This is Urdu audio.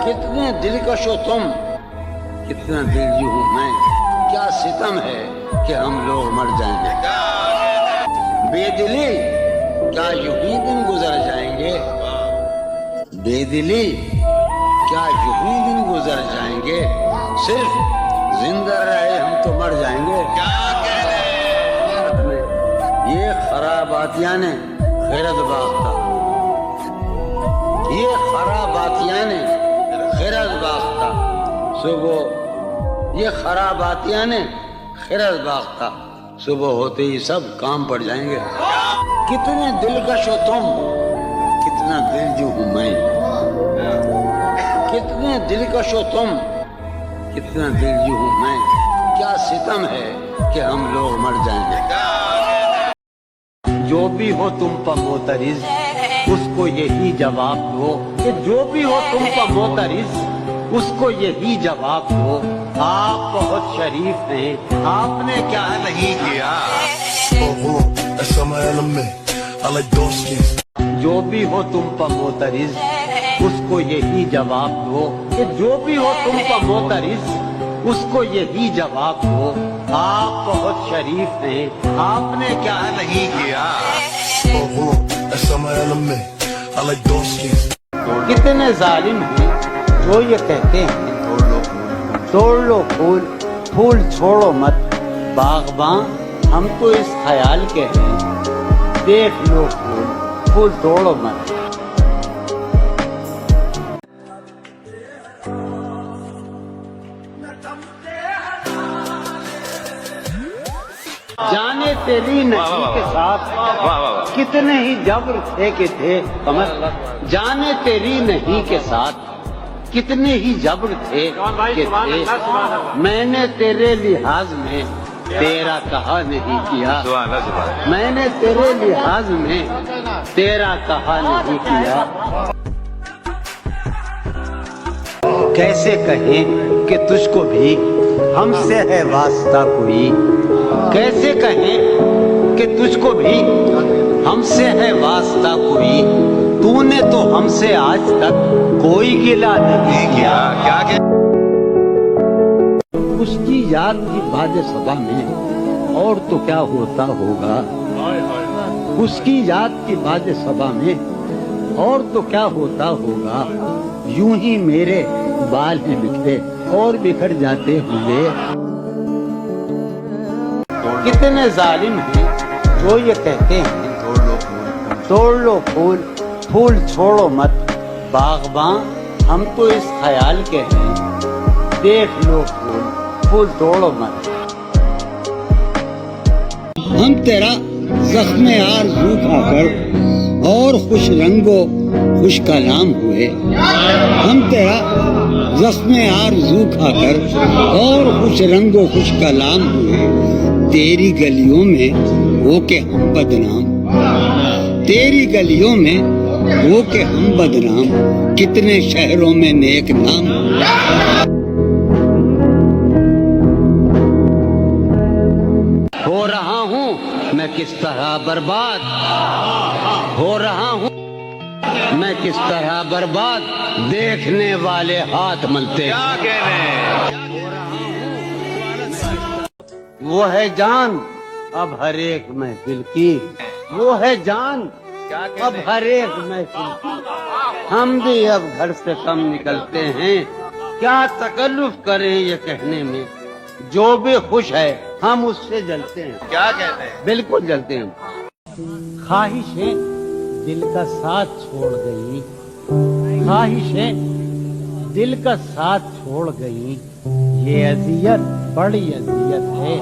کتنے دلکش ہو تم، کتنا دلجو ہوں میں، کیا ستم ہے کہ ہم لوگ مر جائیں گے۔ بے دلی کیا یوں ہی دن گزر جائیں گے، بے دلی کیا یوں ہی دن گزر جائیں گے، صرف زندہ رہے ہم تو مر جائیں گے۔ یہ خراباتیاں نے خیرت باختہ، یہ خراباتیاں نے خیرت باختہ صبح، یہ خراباتیاں نے خیرت باختہ صبح ہوتے ہی سب کام پڑ جائیں گے۔ کتنے دلکش ہو تم، کتنا دلجو ہوں میں، کتنے دلکش ہو تم، کتنا دلجو ہوں میں، کیا ستم ہے کہ ہم لوگ مر جائیں گے۔ جو بھی ہو تم پر معترض اس کو یہی جواب دو، کہ جو بھی ہو تم پر معترض اس کو یہی جواب دو، آپ بہت شریف ہیں، آپ نے کیا نہیں کیا۔ جو بھی ہو تم پر معترض اس کو یہی جواب دو، کہ جو بھی ہو تم پر معترض اس کو یہی جواب دو، آپ بہت شریف ہیں، آپ نے کیا نہیں کیا۔ کتنے ظالم ہیں جو یہ کہتے ہیں توڑ لو پھول، پھول چھوڑو مت، باغباں ہم تو اس خیال کے ہیں، دیکھ لو پھول، پھول توڑو مت۔ جانے تیری نہیں کے ساتھ کتنے ہی جبر تھے کہ تھے قمر، جانے تیری نہیں کے ساتھ کتنے ہی جبر تھے کہ تھے، میں نے تیرے لحاظ میں تیرا کہا نہیں کیا، میں نے تیرے لحاظ میں تیرا کہا نہیں کیا۔ کیسے کہیں کہ تجھ کو بھی ہم سے ہے واسطہ کوئی، کیسے کہیں کہ تجھ کو بھی ہم سے ہے واسطہ کوئی، تو نے تو ہم سے آج تک کوئی گلہ نہیں کیا۔ اس کی یاد کی باد صبا میں اور تو کیا ہوتا ہوگا، اس کی یاد کی باد صبا میں اور تو کیا ہوتا ہوگا، یوں ہی میرے بال ہیں بکھرے اور بکھر جاتے ہوئے۔ کتنے ظالم ہیں جو یہ کہتے ہیں توڑ لو پھول، پھول چھوڑو مت، باغباں ہم تو اس خیال کے ہیں، دیکھ لو پھول، پھول توڑو مت۔ ہم تیرا زخم آرزو کھا کر اور خوش رنگ و خوش کلام ہوئے، ہم تیرا زخم آرزو کھا کر اور خوش رنگ و خوش کلام ہوئے، تیری گلیوں میں ہو کے ہم بدنام، تیری گلیوں میں ہو کے ہم بدنام، کتنے شہروں میں نیک نام۔ ہو رہا ہوں میں کس طرح برباد، ہو رہا ہوں میں کس طرح برباد، دیکھنے والے ہاتھ ملتے ہیں۔ وہ ہے جان اب ہر ایک محفل کی، وہ ہے جان اب ہر ایک محفل کی، ہم بھی اب گھر سے کم نکلتے ہیں، کیا تکلف کریں یہ کہنے میں، جو بھی خوش ہے ہم اس سے جلتے ہیں۔ کیا کہتے ہیں؟ بالکل جلتے ہیں۔ خواہشیں دل کا ساتھ چھوڑ گئی، خواہشیں دل کا ساتھ چھوڑ گئی، یہ اذیت بڑی اذیت ہے۔